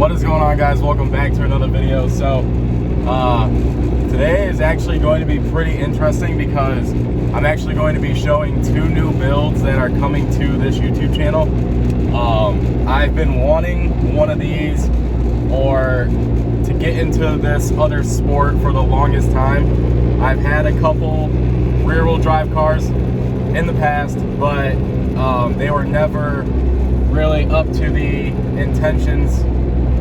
What is going on, guys? Welcome back to another video. So today is actually going to be pretty interesting because I'm actually going to be showing two new builds that are coming to this YouTube channel. I've been wanting one of these or to get into this other sport for the longest time. I've had a couple rear-wheel drive cars in the past, but they were never really up to the intentions,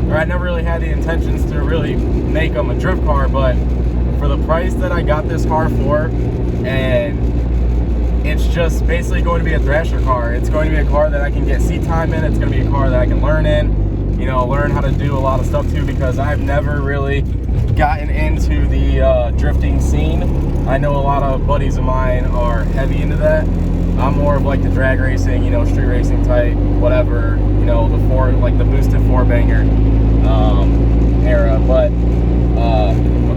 or I never really had the intentions to really make them a drift car. But for the price that I got this car for, and it's just basically going to be a thrasher car. It's going to be a car that I can get seat time in. It's going to be a car that I can learn in, you know, learn how to do a lot of stuff too, because I've never really gotten into the drifting scene. I know a lot of buddies of mine are heavy into that. I'm more of like the drag racing, you know, street racing type, whatever, you know, the boosted four banger era. But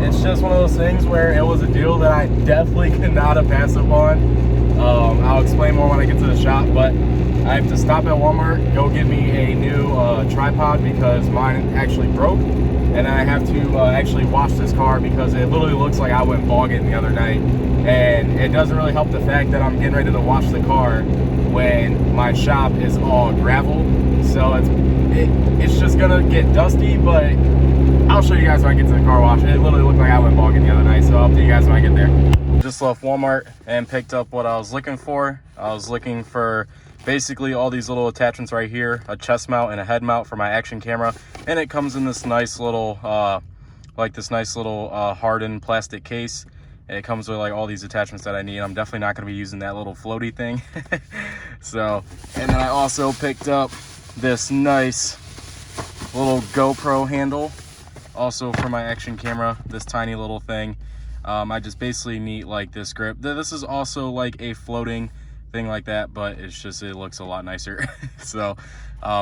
it's just one of those things where it was a deal that I definitely could not have passed up on. I'll explain more when I get to the shop, but I have to stop at Walmart, go get me a new tripod because mine actually broke, and I have to actually wash this car because it literally looks like I went bogging the other night. And it doesn't really help the fact that I'm getting ready to wash the car when my shop is all gravel. So it's just gonna get dusty, but I'll show you guys when I get to the car wash. It literally looked like I went bogging the other night, so I'll update you guys when I get there. Just left Walmart and picked up what I was looking for. I was looking for basically all these little attachments right here, a chest mount and a head mount for my action camera, and it comes in this nice little hardened plastic case. It comes with like all these attachments that I need. I'm definitely not going to be using that little floaty thing. So, and then I also picked up this nice little GoPro handle, also for my action camera, this tiny little thing. I just basically need like this grip. This is also like a floating thing like that, but it's just, it looks a lot nicer. So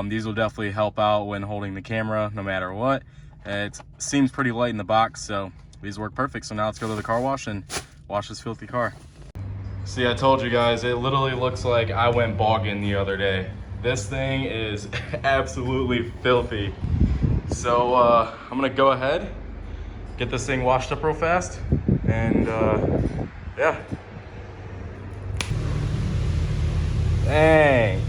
these will definitely help out when holding the camera no matter what. It seems pretty light in the box, so these work perfect. So now let's go to the car wash and wash this filthy car. See, I told you guys, it literally looks like I went bogging the other day. This thing is absolutely filthy. So I'm gonna go ahead, get this thing washed up real fast, and yeah. Dang,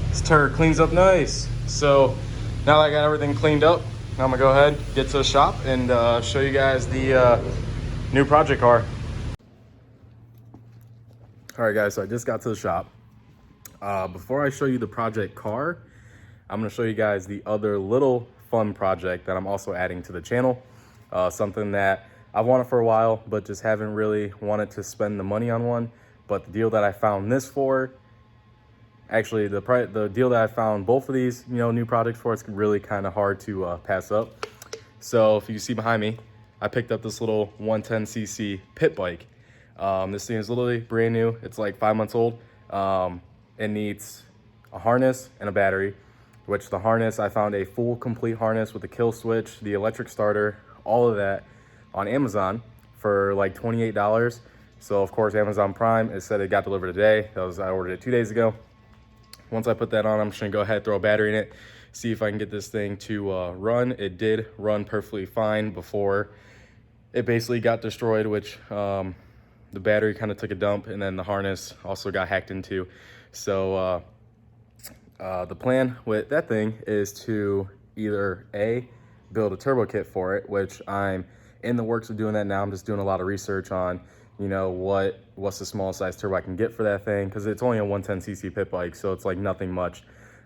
this turd cleans up nice. So now that I got everything cleaned up, I'm gonna go ahead, get to the shop, and show you guys the new project car. All right, guys, so I just got to the shop. Before I show you the project car, I'm gonna show you guys the other little fun project that I'm also adding to the channel. Something that I've wanted for a while, but just haven't really wanted to spend the money on one. But the deal that I found this for, actually the deal that I found both of these, you know, new projects for, it's really kind of hard to pass up. So if you see behind me, I picked up this little 110cc pit bike. This thing is literally brand new. It's like 5 months old. It needs a harness and a battery, which the harness, I found a full complete harness with the kill switch, the electric starter, all of that on Amazon for like $28. So of course, Amazon Prime, it said it got delivered today. I ordered it 2 days ago. Once I put that on, I'm just gonna go ahead, throw a battery in it, see if I can get this thing to run. It did run perfectly fine before it basically got destroyed, which the battery kind of took a dump, and then the harness also got hacked into. So the plan with that thing is to either A, build a turbo kit for it, which I'm in the works of doing that now. I'm just doing a lot of research on, you know, what's the smallest size turbo I can get for that thing, because it's only a 110cc pit bike, so it's like nothing much.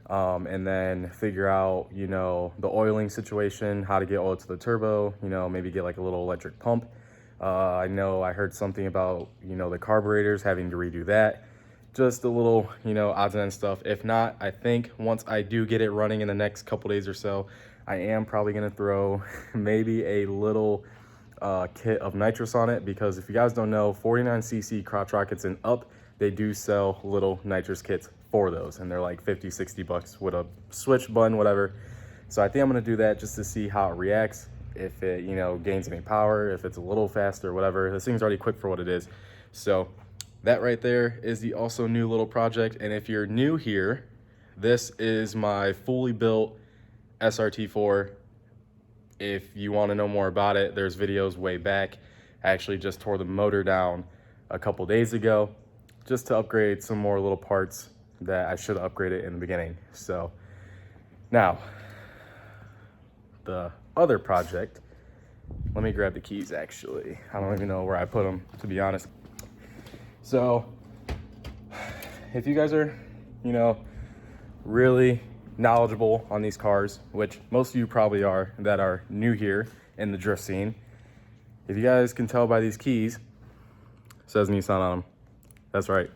And then figure out, you know, the oiling situation, how to get oil to the turbo, you know, maybe get like a little electric pump. I know I heard something about, you know, the carburetors, having to redo that. Just a little, you know, odds and ends stuff. If not, I think once I do get it running in the next couple days or so, I am probably gonna throw maybe a little kit of nitrous on it, because if you guys don't know, 49cc crotch rockets and up, they do sell little nitrous kits for those, and they're like 50-60 bucks with a switch button, whatever. So I think I'm gonna do that just to see how it reacts, if it, you know, gains any power, if it's a little faster, whatever. This thing's already quick for what it is. So that right there is the also new little project. And if you're new here, this is my fully built SRT4 If you want to know more about it, there's videos way back. I actually just tore the motor down a couple days ago just to upgrade some more little parts that I should have upgraded in the beginning. So now, the other project, let me grab the keys actually. I don't even know where I put them, to be honest. So if you guys are, you know, really knowledgeable on these cars, which most of you probably are that are new here in the drift scene, if you guys can tell by these keys, it says Nissan on them. That's right.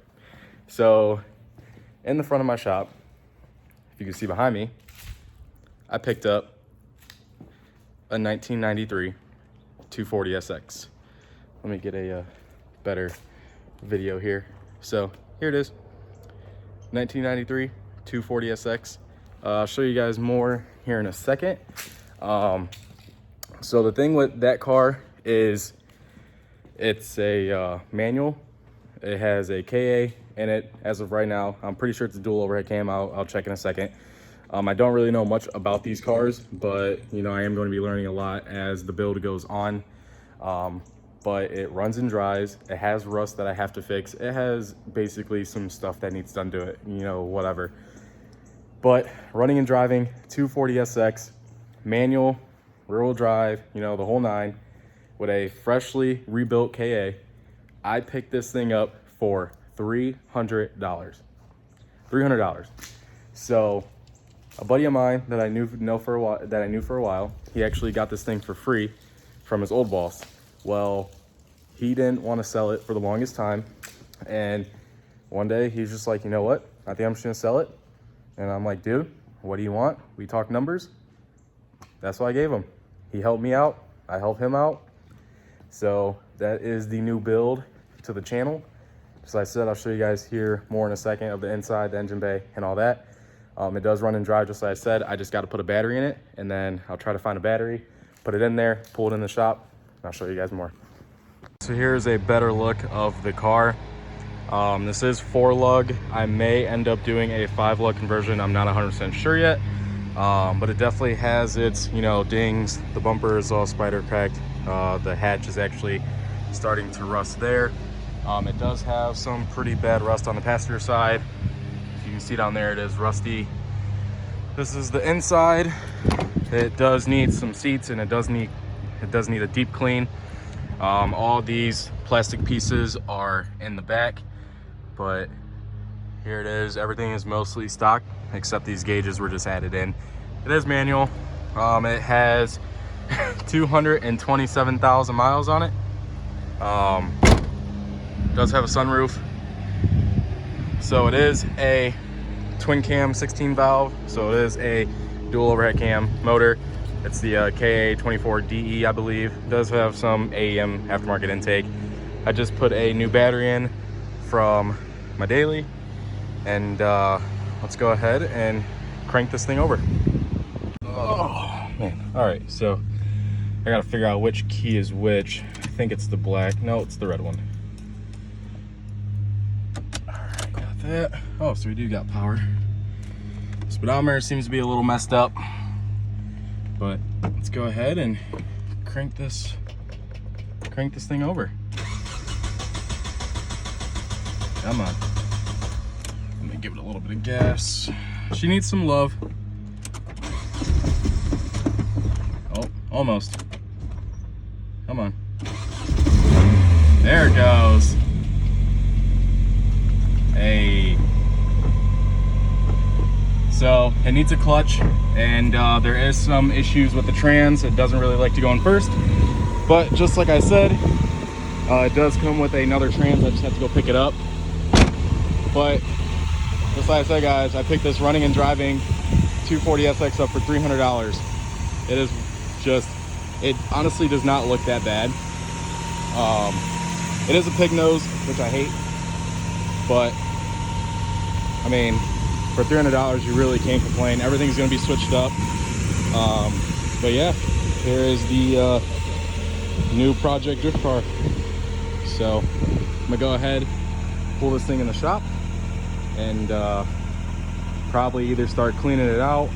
So in the front of my shop, if you can see behind me, I picked up a 1993 240SX. Let me get a better video here. So here it is, 1993 240SX. I'll show you guys more here in a second. So the thing with that car is it's a manual. It has a KA in it as of right now. I'm pretty sure it's a dual overhead cam. I'll check in a second. I don't really know much about these cars, but you know, I am going to be learning a lot as the build goes on. But it runs and drives. It has rust that I have to fix. It has basically some stuff that needs done to it, you know, whatever. But running and driving, 240SX, manual, rear-wheel drive, you know, the whole nine, with a freshly rebuilt KA. I picked this thing up for $300. $300. So a buddy of mine that I knew for a while, he actually got this thing for free from his old boss. Well, he didn't want to sell it for the longest time, and one day he's just like, you know what, I think I'm just gonna sell it. And I'm like, dude, what do you want? We talk numbers. That's what I gave him. He helped me out, I helped him out. So that is the new build to the channel. As I said, I'll show you guys here more in a second of the inside, the engine bay, and all that. It does run and drive, just like I said. I just got to put a battery in it, and then I'll try to find a battery, put it in there, pull it in the shop, and I'll show you guys more. So here's a better look of the car. This is 4-lug. I may end up doing a 5-lug conversion. I'm not 100% sure yet, but it definitely has its, you know, dings. The bumper is all spider cracked. The hatch is actually starting to rust there. It does have some pretty bad rust on the passenger side. If you can see down there, it is rusty. This is the inside. It does need some seats, and it does need a deep clean. All these plastic pieces are in the back, but here it is. Everything is mostly stock except these gauges were just added in. It is manual. It has 227,000 miles on it. Does have a sunroof. So it is a twin cam 16 valve. So it is a dual overhead cam motor. It's the KA24DE, I believe. It does have some AEM aftermarket intake. I just put a new battery in from my daily, and let's go ahead and crank this thing over. Oh man. All right, so I gotta figure out which key is which. I think it's the black. No, it's the red one. All right, got that. Oh, so we do got power. Speedometer seems to be a little messed up, but let's go ahead and crank this thing over. Come on. Let me give it a little bit of gas. She needs some love. Oh, almost. Come on. There it goes. Hey. So it needs a clutch, and there is some issues with the trans. It doesn't really like to go in first, but just like I said, it does come with another trans. I just have to go pick it up. But just like I said, guys, I picked this running and driving 240SX up for $300. It is just, it honestly does not look that bad. It is a pig nose, which I hate, but I mean, for $300, you really can't complain. Everything's gonna be switched up. But yeah, here is the new project drift car. So I'm gonna go ahead, pull this thing in the shop, and probably either start cleaning it out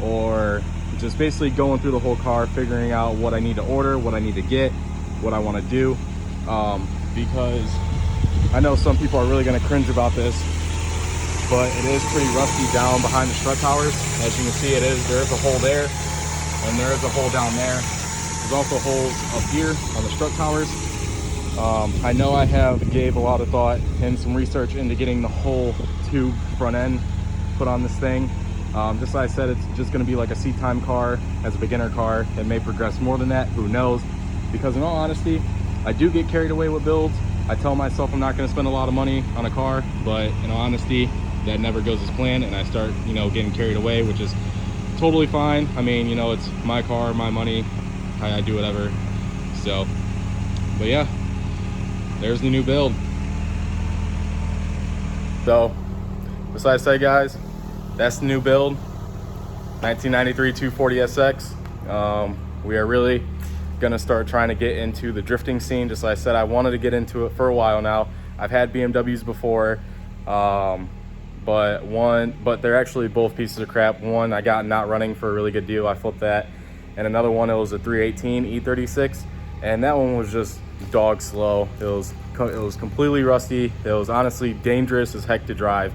or just basically going through the whole car, figuring out what I need to order, what I need to get, what I want to do, because I know some people are really going to cringe about this, but it is pretty rusty down behind the strut towers. As you can see, there is a hole there, and there is a hole down there. There's also holes up here on the strut towers. I know I gave a lot of thought and some research into getting the whole tube front end put on this thing. Just like I said, it's just going to be like a seat time car as a beginner car. It may progress more than that, who knows? Because in all honesty, I do get carried away with builds. I tell myself I'm not going to spend a lot of money on a car, but in all honesty, that never goes as planned, and I start, getting carried away, which is totally fine. I mean, it's my car, my money, I do whatever. So, but yeah, there's the new build. So, just like I say, guys, that's the new build, 1993 240SX. We are really gonna start trying to get into the drifting scene. Just like I said, I wanted to get into it for a while now. I've had BMWs before, but they're actually both pieces of crap. One I got not running for a really good deal, I flipped that, and another one, it was a 318 E36, and that one was just dog slow. It was completely rusty. It was honestly dangerous as heck to drive.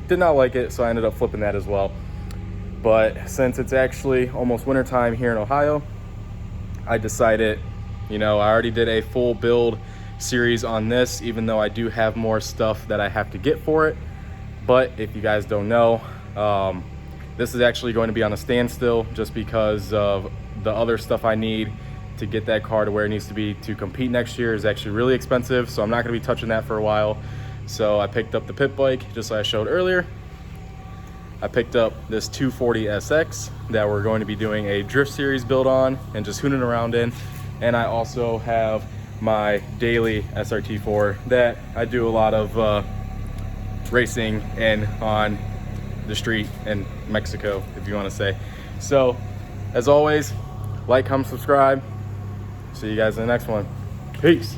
Did not like it, so I ended up flipping that as well. But since it's actually almost winter time here in Ohio, I decided, I already did a full build series on this, even though I do have more stuff that I have to get for it. But if you guys don't know, this is actually going to be on a standstill just because of the other stuff I need to get that car to where it needs to be to compete next year is actually really expensive. So I'm not going to be touching that for a while. So I picked up the pit bike, just like I showed earlier. I picked up this 240SX that we're going to be doing a drift series build on and just hooning around in. And I also have my daily SRT4 that I do a lot of racing and on the street in Mexico, if you want to say. So as always, like, comment, subscribe. See you guys in the next one. Peace.